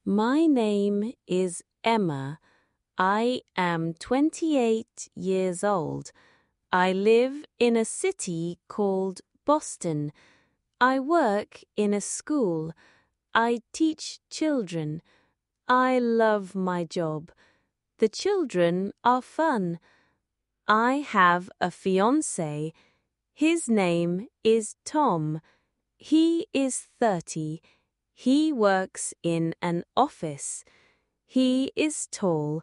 My name is Emma. I am 28 years old. I live in a city called Boston. I work in a school. I teach children. I love my job. The children are fun. I have a fiancé. His name is Tom. He is 30. He works in an office. He is tall.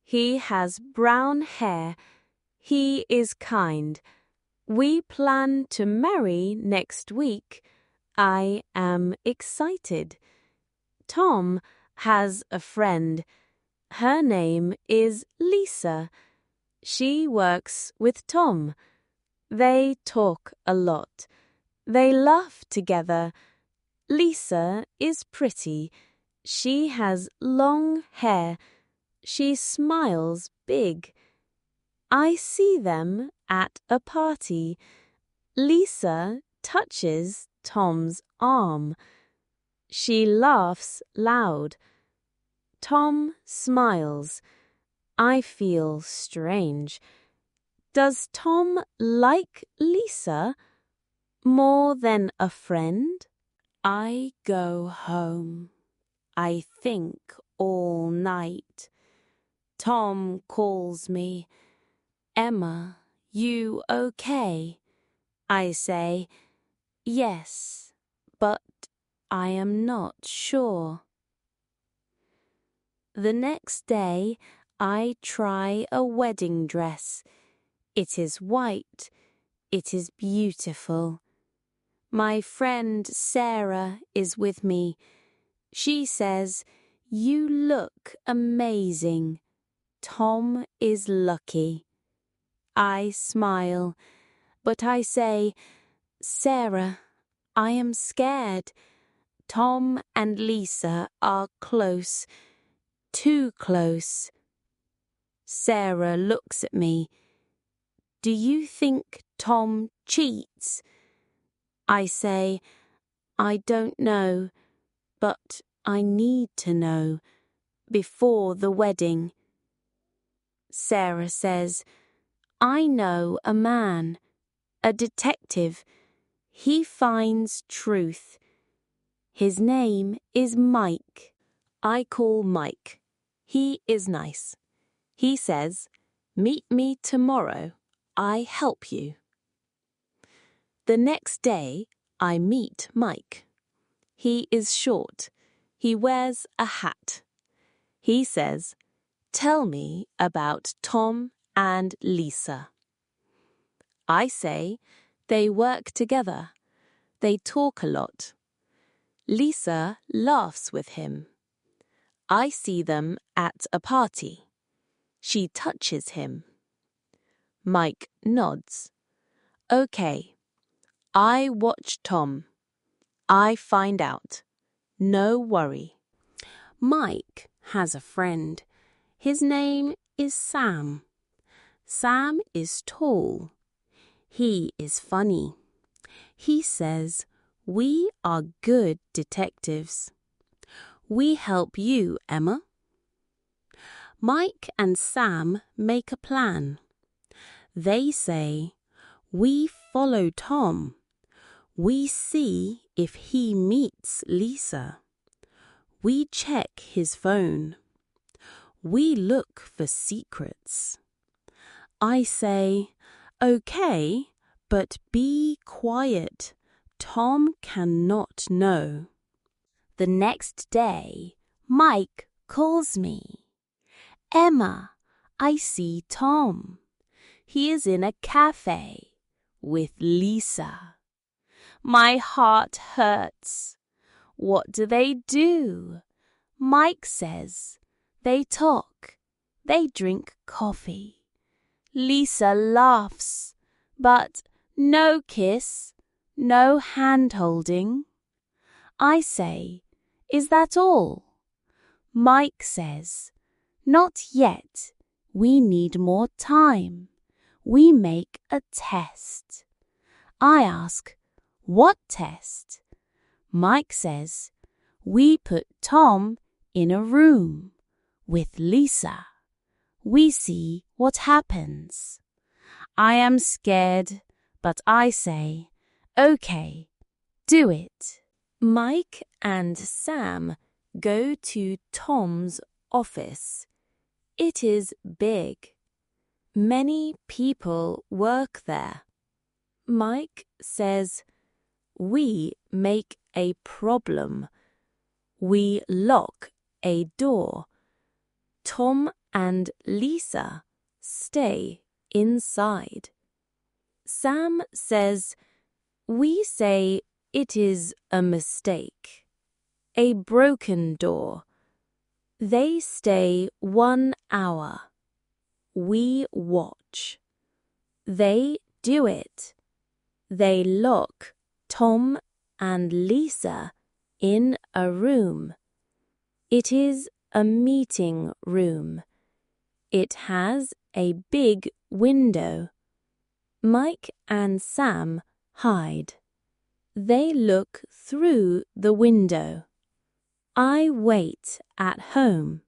He has brown hair. He is kind. We plan to marry next week. I am excited. Tom has a friend. Her name is Lisa. She works with Tom. They talk a lot. They laugh together. Lisa is pretty. She has long hair. She smiles big. I see them at a party. Lisa touches Tom's arm. She laughs loud. Tom smiles. I feel strange. Does Tom like Lisa more than a friend? I go home. I think all night. Tom calls me. Emma, you okay? I say, yes, but I am not sure. The next day, I try a wedding dress. It is white. It is beautiful. My friend Sarah is with me. She says, "You look amazing. Tom is lucky." I smile, but I say, "Sarah, I am scared. Tom and Lisa are close, too close." Sarah looks at me. "Do you think Tom cheats?" I say, "I don't know, but I need to know before the wedding." Sarah says, "I know a man, a detective. He finds truth. His name is Mike." I call Mike. He is nice. He says, "Meet me tomorrow. I help you." The next day, I meet Mike. He is short. He wears a hat. He says, "Tell me about Tom and Lisa." I say, "They work together. They talk a lot." Lisa laughs with him. I see them at a party. She touches him. Mike nods. "Okay. I watch Tom. I find out. No worry." Mike has a friend. His name is Sam. Sam is tall. He is funny. He says, "We are good detectives. We help you, Emma." Mike and Sam make a plan. They say, "We follow Tom. We see if he meets Lisa. We check his phone. We look for secrets." I say, "Okay, but be quiet. Tom cannot know." The next day, Mike calls me. "Emma, I see Tom. He is in a cafe with Lisa." My heart hurts. What do they do? Mike says they talk. They drink coffee. Lisa laughs, but no kiss, no hand-holding. I say, "Is that all?" Mike says, "Not yet. We need more time. We make a test." I ask, "What test?" Mike says, "We put Tom in a room with Lisa. We see what happens. I am scared, but I say, okay, do it. Mike and Sam go to Tom's office. It is big. Many people work there. Mike says, we make a problem. We lock a door. Tom and Lisa stay inside. Sam says, we say it is a mistake. A broken door. They stay 1 hour. We watch. They do it. They lock Tom and Lisa in a room. It is a meeting room. It has a big window. Mike and Sam hide. They look through the window. I wait at home.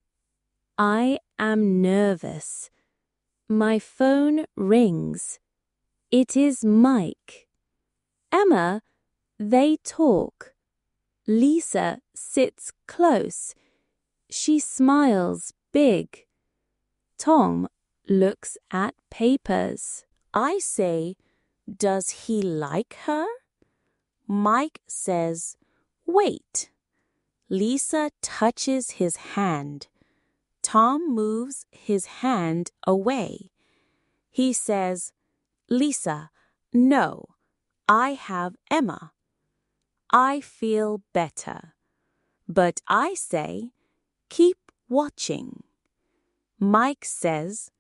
I am nervous. My phone rings. It is Mike. Emma, they talk. Lisa sits close. She smiles big. Tom looks at papers. I say, does he like her? Mike says, wait. Lisa touches his hand. Tom moves his hand away. He says, Lisa, no, I have Emma. I feel better. But I say, keep watching. Mike says,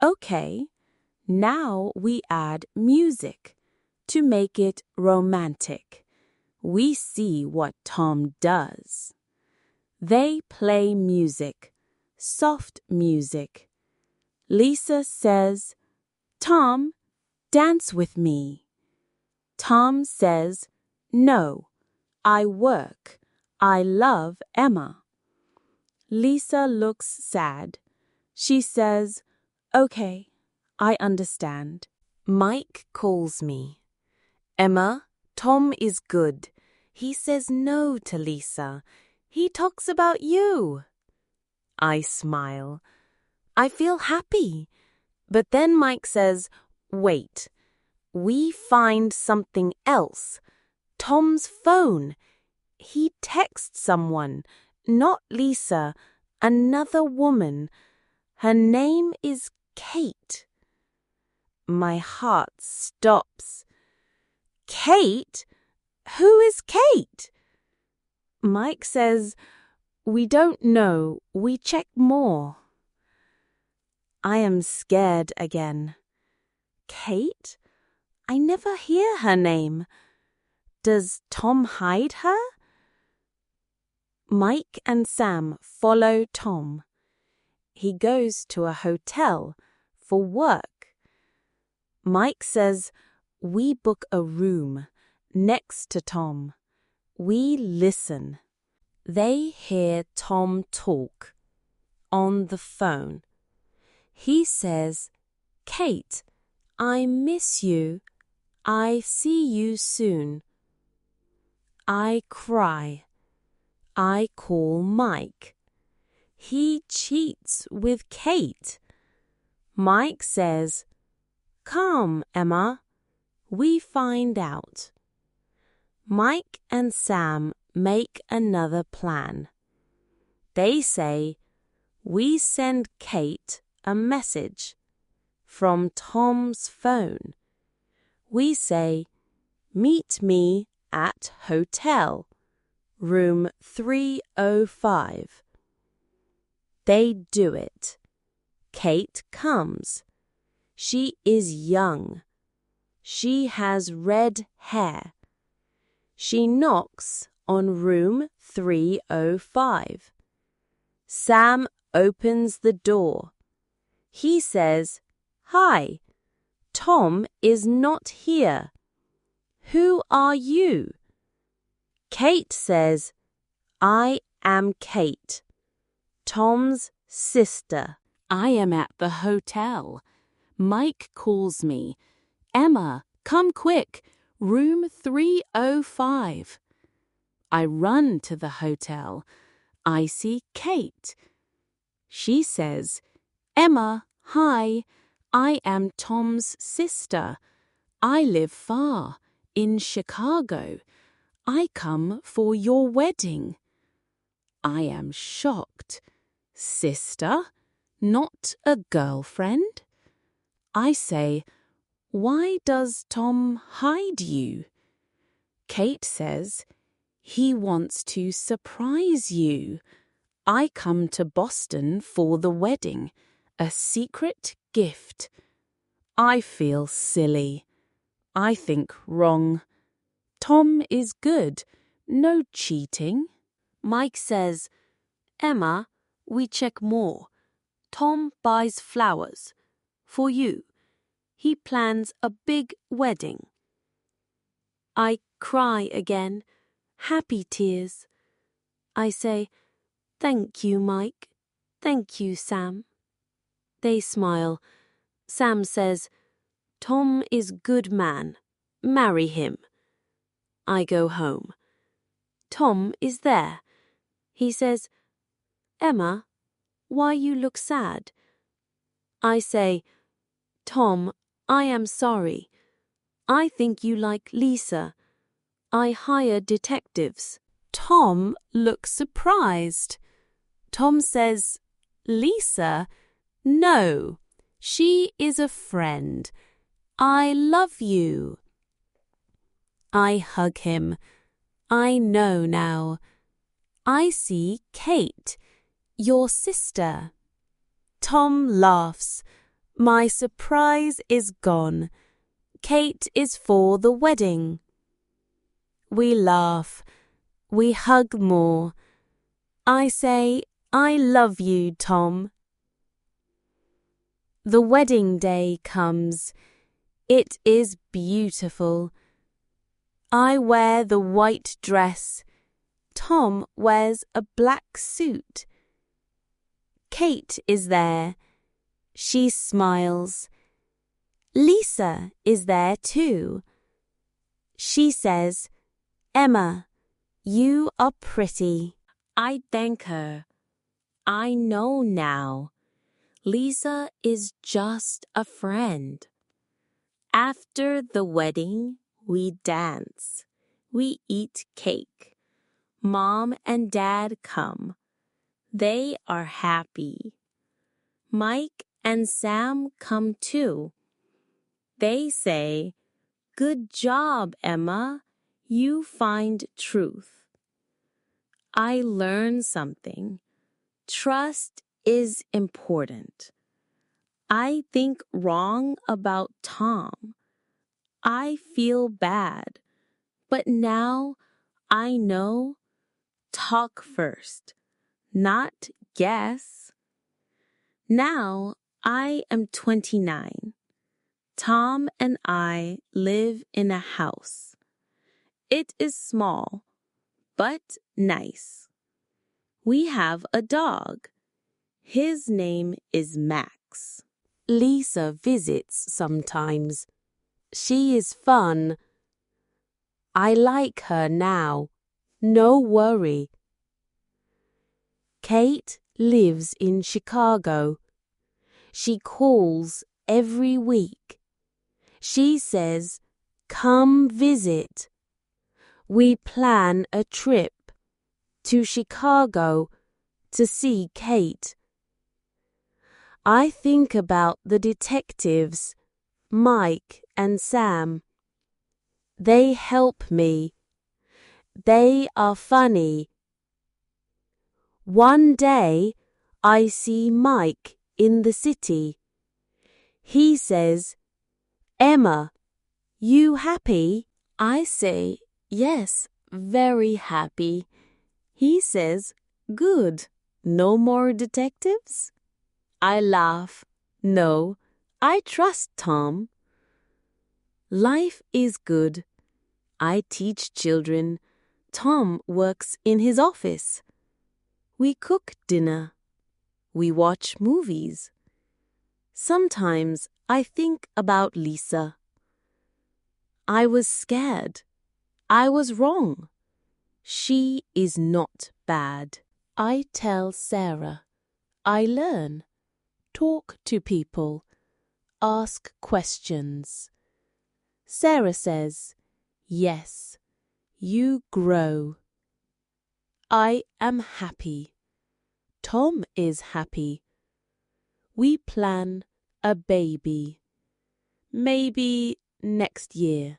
okay, now we add music to make it romantic. We see what Tom does. They play music, soft music. Lisa says, Tom, dance with me. Tom says, no, I work. I love Emma. Lisa looks sad. She says, okay, I understand. Mike calls me. Emma, Tom is good. He says no to Lisa. He talks about you. I smile. I feel happy. But then Mike says, wait, we find something else. Tom's phone. He texts someone, not Lisa, another woman. Her name is Kate. My heart stops. Kate? Who is Kate? Mike says, we don't know. We check more. I am scared again. Kate? I never hear her name. Does Tom hide her? Mike and Sam follow Tom. He goes to a hotel for work. Mike says, we book a room next to Tom. We listen. They hear Tom talk on the phone. He says, Kate, I miss you. I see you soon. I cry. I call Mike. He cheats with Kate. Mike says, come, Emma. We find out. Mike and Sam make another plan. They say, we send Kate a message from Tom's phone. We say, meet me at hotel, room 305. They do it. Kate comes. She is young. She has red hair. She knocks on room 305. Sam opens the door. He says, hi, Tom is not here. Who are you? Kate says, I am Kate. Tom's sister. I am at the hotel. Mike calls me. Emma, come quick. Room 305. I run to the hotel. I see Kate. She says, Emma, hi. I am Tom's sister. I live far, in Chicago. I come for your wedding. I am shocked. Sister? Not a girlfriend? I say, why does Tom hide you? Kate says, he wants to surprise you. I come to Boston for the wedding, a secret gift. I feel silly. I think wrong. Tom is good, no cheating. Mike says, Emma, we check more. Tom buys flowers. For you. He plans a big wedding. I cry again, happy tears. I say, thank you, Mike. Thank you, Sam. They smile. Sam says, Tom is good man. Marry him. I go home. Tom is there. He says, Emma, why you look sad? I say, Tom, I am sorry. I think you like Lisa. I hire detectives. Tom looks surprised. Tom says, Lisa? No, she is a friend. I love you. I hug him. I know now. I see Kate, your sister. Tom laughs. My surprise is gone. Kate is for the wedding. We laugh. We hug more. I say, I love you, Tom. The wedding day comes. It is beautiful. I wear the white dress. Tom wears a black suit. Kate is there. She smiles. Lisa is there too. She says, Emma, you are pretty. I thank her. I know now. Lisa is just a friend. After the wedding, we dance. We eat cake. Mom and Dad come. They are happy. Mike and Sam come too. They say, Good job, Emma. You find truth. I learn something. Trust is important. I think wrong about Tom. I feel bad. But now I know. Talk first, not guess. Now I am 29. Tom and I live in a house. It is small, but nice. We have a dog. His name is Max. Lisa visits sometimes. She is fun. I like her now. No worry. Kate lives in Chicago. She calls every week. She says, Come visit. We plan a trip to Chicago to see Kate. I think about the detectives, Mike and Sam. They help me. They are funny. One day, I see Mike in the city. He says, Emma, you happy? I say, yes, very happy. He says, good. No more detectives? I laugh. No, I trust Tom. Life is good. I teach children. Tom works in his office. We cook dinner. We watch movies. Sometimes I think about Lisa. I was scared. I was wrong. She is not bad. I tell Sarah. I learn. Talk to people. Ask questions. Sarah says, yes, you grow. I am happy. Tom is happy. We plan a baby. Maybe next year.